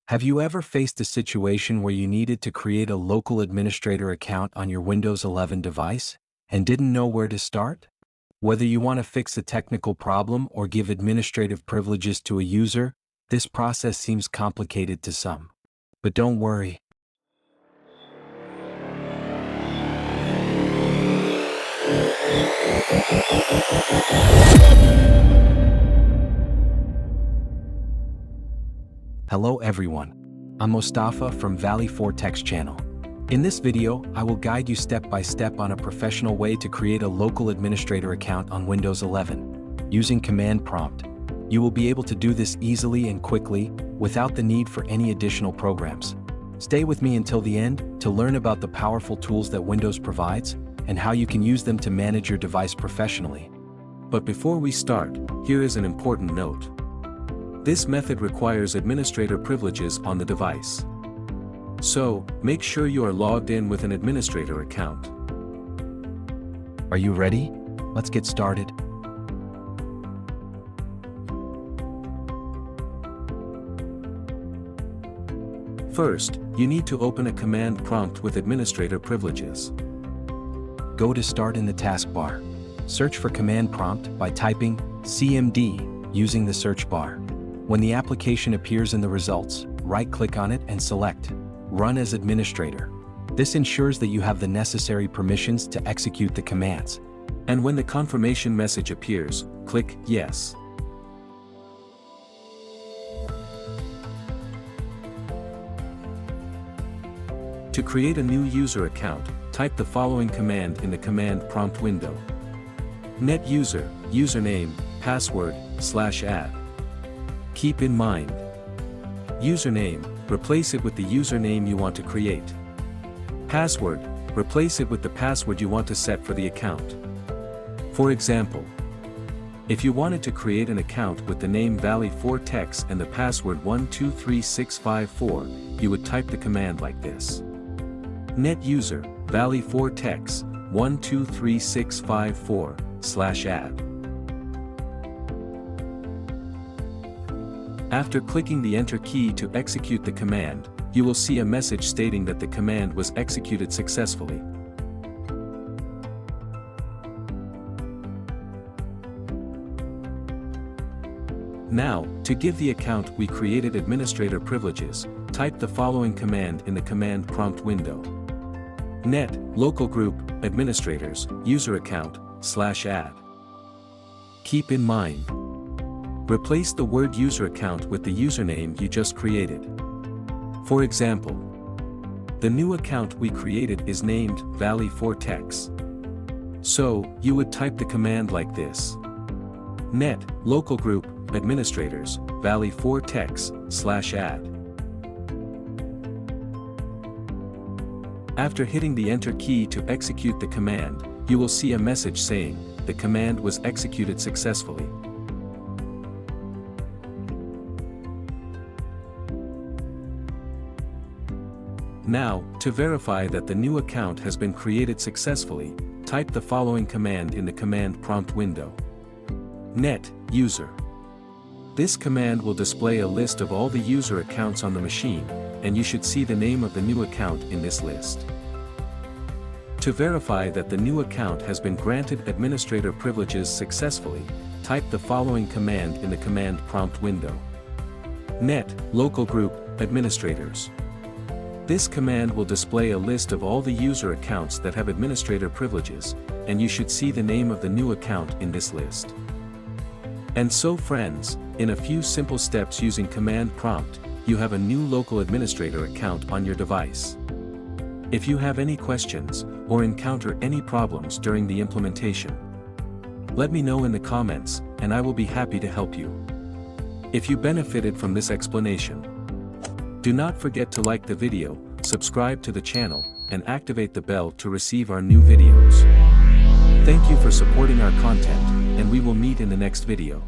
Have you ever faced a situation where you needed to create a local administrator account on your Windows 11 device and didn't know where to start? Whether you want to fix a technical problem or give administrative privileges to a user, this process seems complicated to some. But don't worry. Hello everyone. I'm Mustafa from Valley 4 Tech's channel. In this video, I will guide you step by step on a professional way to create a local administrator account on Windows 11. Using command prompt, you will be able to do this easily and quickly, without the need for any additional programs. Stay with me until the end to learn about the powerful tools that Windows provides and how you can use them to manage your device professionally. But before we start, here is an important note. This method requires administrator privileges on the device. So, make sure you are logged in with an administrator account. Are you ready? Let's get started. First, you need to open a command prompt with administrator privileges. Go to Start in the taskbar. Search for command prompt by typing CMD using the search bar. When the application appears in the results, right-click on it and select Run as Administrator. This ensures that you have the necessary permissions to execute the commands. And when the confirmation message appears, click Yes. To create a new user account, type the following command in the command prompt window. NetUser, username, password, /add. Keep in mind, username, replace it with the username you want to create. Password, replace it with the password you want to set for the account. For example, if you wanted to create an account with the name Valley 4 Techs and the password 123654, you would type the command like this. NetUser, Valley 4 Techs, 123654, /add. After clicking the Enter key to execute the command, you will see a message stating that the command was executed successfully. Now, to give the account we created administrator privileges, type the following command in the command prompt window. Net, local group, administrators, user account, /add. Keep in mind, replace the word user account with the username you just created. For example, the new account we created is named Valley 4 Techs. So, you would type the command like this. Net, local group, administrators, Valley 4 Techs, /add. After hitting the Enter key to execute the command, you will see a message saying, the command was executed successfully. Now, to verify that the new account has been created successfully, type the following command in the command prompt window. Net, user. This command will display a list of all the user accounts on the machine, and you should see the name of the new account in this list. To verify that the new account has been granted administrator privileges successfully, type the following command in the command prompt window. Net, local group, administrators. This command will display a list of all the user accounts that have administrator privileges, and you should see the name of the new account in this list. And so friends, in a few simple steps using command prompt, you have a new local administrator account on your device. If you have any questions, or encounter any problems during the implementation, let me know in the comments, and I will be happy to help you. If you benefited from this explanation, do not forget to like the video, subscribe to the channel, and activate the bell to receive our new videos. Thank you for supporting our content, and we will meet in the next video.